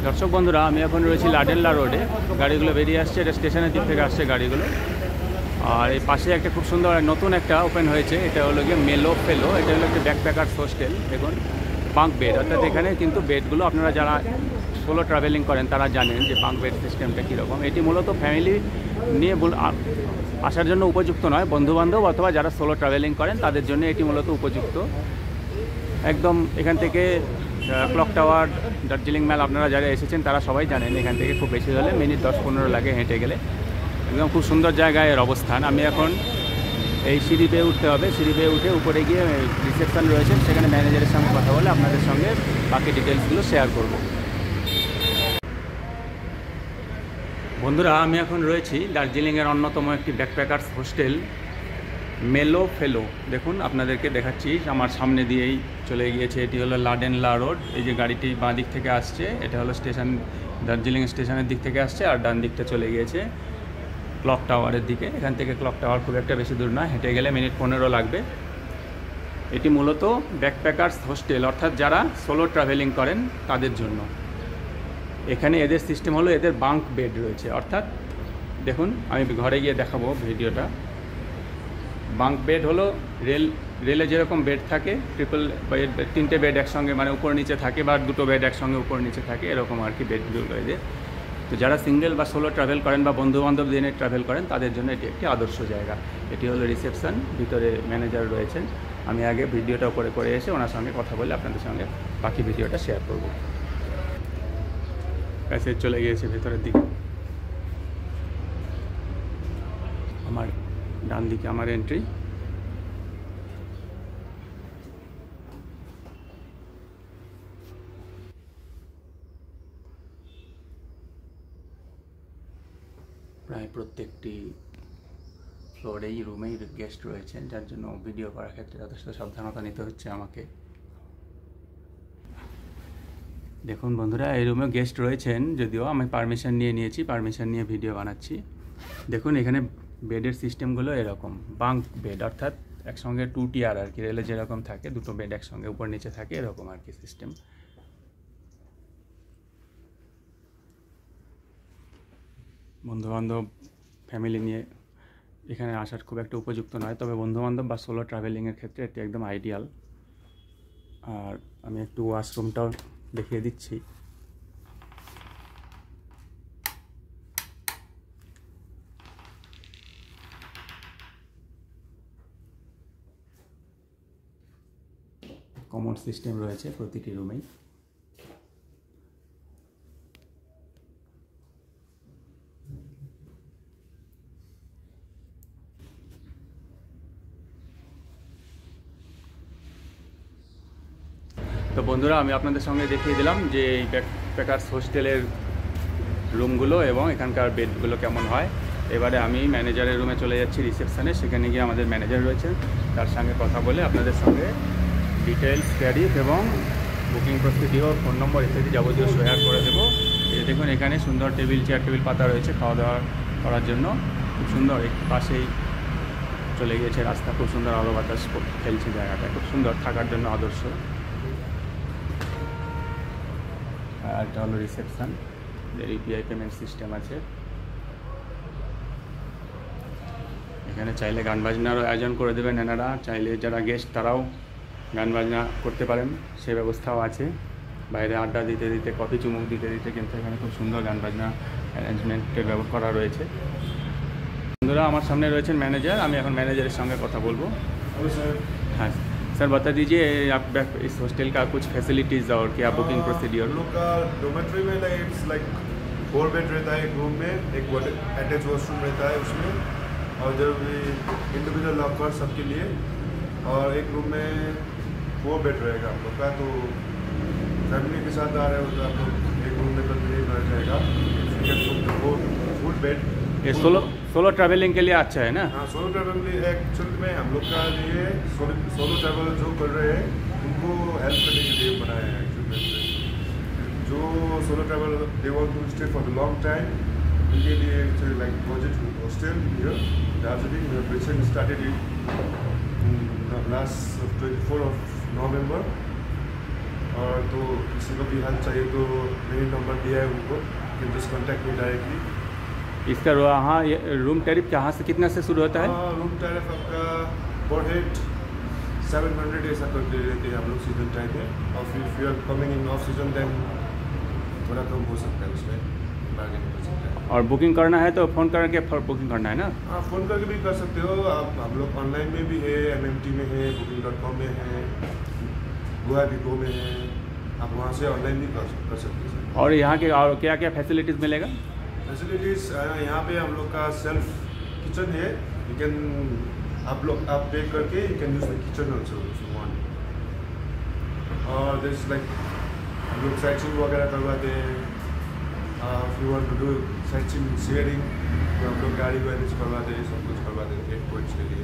দর্শক বন্ধুরা, আমি এখন রয়েছি লাডেনলা রোডে। গাড়িগুলো বেরিয়ে আসছে, এটা স্টেশনের দিক থেকে আসছে গাড়িগুলো। আর এই পাশে একটা খুব সুন্দর নতুন একটা ওপেন হয়েছে, এটা হলো গিয়ে মেলো ফেলো। এটা হলো একটা ব্যাকপ্যাকার্স হোস্টেল। দেখুন, বাঙ্ক বেড, অর্থাৎ এখানে কিন্তু বেডগুলো আপনারা যারা সোলো ট্রাভেলিং করেন তারা জানেন যে বাঙ্ক বেড সিস্টেমটা কীরকম। এটি মূলত ফ্যামিলি নিয়ে আসার জন্য উপযুক্ত নয়, বন্ধুবান্ধব অথবা যারা সোলো ট্রাভেলিং করেন তাদের জন্য এটি মূলত উপযুক্ত। একদম এখান থেকে ক্লক টাওয়ার, দার্জিলিং ম্যাল আপনারা যারা এসেছেন তারা সবাই জানেন, এখান থেকে খুব বেশি হলে মিনিট 10-15 লাগে হেঁটে গেলে। একদম খুব সুন্দর জায়গায় এর অবস্থান। আমি এখন এই সিঁড়ি বেয়ে উঠতে হবে, সিঁড়ি বেয়ে উঠে উপরে গিয়ে রিসেপশন রয়েছে, সেখানে ম্যানেজারের সঙ্গে কথা বলে আপনাদের সঙ্গে বাকি ডিটেলসগুলো শেয়ার করব। বন্ধুরা, আমি এখন রয়েছি দার্জিলিংয়ের অন্যতম একটি ব্যাকপ্যাকার্স হোস্টেল মেলো ফেলো। দেখুন, আপনাদেরকে দেখাচ্ছি, আমার সামনে দিয়েই চলে গিয়েছে। এটি হলো লাডেনলা রোড। এই যে গাড়িটি বাঁ দিক থেকে আসছে, এটা হলো স্টেশন, দার্জিলিং স্টেশনের দিক থেকে আসছে, আর ডান দিকটা চলে গিয়েছে ক্লক টাওয়ারের দিকে। এখান থেকে ক্লক টাওয়ার খুব একটা বেশি দূর না, হেঁটে গেলে মিনিট 15 লাগবে। এটি মূলত ব্যাকপ্যাকার্স হোস্টেল, অর্থাৎ যারা সোলো ট্রাভেলিং করেন তাদের জন্য। এখানে এদের সিস্টেম হলো, এদের বাঙ্ক বেড রয়েছে, অর্থাৎ দেখুন, আমি ঘরে গিয়ে দেখাবো ভিডিওটা। বাঙ্ক বেড হলো রেলে যেরকম বেড থাকে, ট্রিপল বেড, 3টে বেড একসঙ্গে, মানে উপর নিচে থাকে, বা 2টো বেড একসঙ্গে উপর নিচে থাকে, এরকম আর কি বেডগুলো এদের। তো যারা সিঙ্গেল বা সোলো ট্রাভেল করেন বা বন্ধুবান্ধব দিনে ট্রাভেল করেন তাদের জন্য এটি একটি আদর্শ জায়গা। এটি হলো রিসেপশন, ভিতরে ম্যানেজার রয়েছেন। আমি আগে ভিডিওটা করে এসে ওনার সঙ্গে কথা বলে আপনাদের সঙ্গে বাকি ভিডিওটা শেয়ার করব। প্যাসেজ চলে গিয়েছে ভেতরের দিকে। আমার ডান দিকে আমার এন্ট্রি। প্রায় প্রত্যেকটি ফ্লোরেই, রুমেই গেস্ট রয়েছেন, যার জন্য ভিডিও করার ক্ষেত্রে যথেষ্ট সাবধানতা নিতে হচ্ছে আমাকে। দেখুন বন্ধুরা, এই রুমেও গেস্ট রয়েছেন, যদিও আমি পারমিশন নিয়েছি, পারমিশন নিয়ে ভিডিও বানাচ্ছি। দেখুন, এখানে বেডের সিস্টেমগুলো এরকম বাঙ্ক বেড, অর্থাৎ একসঙ্গে 2 টিয়ার আর কি, রেলে যেরকম থাকে 2টো বেড একসঙ্গে উপর নিচে থাকে, এরকম আর কি সিস্টেম। বন্ধুবান্ধব, ফ্যামিলি নিয়ে এখানে আসার খুব একটা উপযুক্ত নয়, তবে বন্ধুবান্ধব বা সোলো ট্রাভেলিংয়ের ক্ষেত্রে এটি একদম আইডিয়াল। আর আমি একটু ওয়াশরুমটাও দেখিয়ে দিচ্ছি। কমোড সিস্টেম রয়েছে প্রতিটি রুমেই। তো বন্ধুরা, আমি আপনাদের সঙ্গে দেখিয়ে দিলাম যে এই ব্যাকপ্যাকার্স হোস্টেলের রুমগুলো এবং এখানকার বেডগুলো কেমন হয়। এবারে আমি ম্যানেজারের রুমে চলে যাচ্ছি, রিসেপশনে। সেখানে গিয়ে আমাদের ম্যানেজার রয়েছেন, তার সঙ্গে কথা বলে আপনাদের সঙ্গে ডিটেলস, ট্যারিফ এবং বুকিং প্রসিডিওর, ফোন নম্বর ইত্যাদি যাবতীয় শেয়ার করে দেবো। এই দেখুন, এখানে সুন্দর চেয়ার টেবিল পাতা রয়েছে খাওয়া দাওয়া করার জন্য, খুব সুন্দর। এই পাশেই চলে গিয়েছে রাস্তা, খুব সুন্দর আলো বাতাস খেলছে, জায়গাটা খুব সুন্দর, থাকার জন্য আদর্শ। আর এটা হলো রিসেপশন, ইউপিআই পেমেন্ট সিস্টেম আছে। এখানে চাইলে গান বাজনারও আয়োজন করে দেবেন এনারা, চাইলে যারা গেস্ট তারাও গান বাজনা করতে পারেন, সে ব্যবস্থাও আছে। বাইরে আড্ডা দিতে দিতে, কফি চুমুক দিতে দিতে কিন্তু এখানে খুব সুন্দর গান বাজনা অ্যারেঞ্জমেন্টের ব্যবস্থা করা রয়েছে। বন্ধুরা, আমার সামনে রয়েছেন ম্যানেজার, আমি এখন ম্যানেজারের সঙ্গে কথা বলবো। हाँ सर, बता दीजिए आप इस हॉस्टल का कुछ फैसिलिटीज़ और क्या बुकिंग प्रोसीड्योर। लोग का डोमेट्री में लाइक 4 बेड रहता है एक रूम में, एक अटैच वॉशरूम रहता है उसमें, और जब भी इंडिविजुअल लॉकर सबके लिए, और एक रूम में 4 बेड रहेगा आप लोग का। तो फैमिली के साथ आ रहे हो तो आप लोग एक रूम में तो नहीं रह जाएगा, फुल बेड। ये सोलो ट्रैवलिंग के लिए अच्छा है ना? हाँ, सोलो ट्रैवलिंग के लिए एक्चुअली में हम लोग का लिए सोलो ट्रैवल जो कर रहे हैं उनको हेल्प करने के लिए बनाया है एक्चुअली। जो solo travel they want to stay for the long time, उनके लिए actually like project hostel here Darjeeling, we have recently started it last 24 of November, और तो किसी को भी हेल्प चाहिए तो मेरे नंबर दिया है उनको, you just contact me directly। इसका हाँ ये रूम टैरिफ कहाँ से कितना से शुरू होता है? रूम टैरिफ आपका पर हेड 700 ऐसा करके देते हैं हम लोग सीजन टाइम में, और फिर if you are coming in off season then थोड़ा कम हो सकता है, उसमें बार्गेन कर सकते हैं। और बुकिंग करना है तो फ़ोन करके बुकिंग करना है ना? हाँ, फ़ोन करके भी कर सकते हो आप। हम लोग ऑनलाइन में भी है, MMT में है, booking.com में है, GoAbigo में है, आप वहाँ से ऑनलाइन भी कर सकते हैं। और यहाँ के और क्या क्या फैसिलिटीज़ मिलेगा? फैसिलिटीज़ यहाँ पे हम लोग का सेल्फ किचन है, यू कैन आप पे करके you can use the kitchen also if you want. और दिस लाइक हम लोग साइट सीइंग वगैरह करवाते हैं, if you want to do sightseeing sharing तो हम लोग गाड़ी को अरेंज करवाते हैं, सब कुछ करवाते हैं 8 पॉइंट्स के लिए,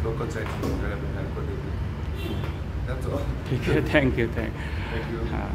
लोकल साइट सीइंग वगैरह में हेल्प कर देते हैं। That's all. ठीक है, थैंक यू। Thank you. हाँ।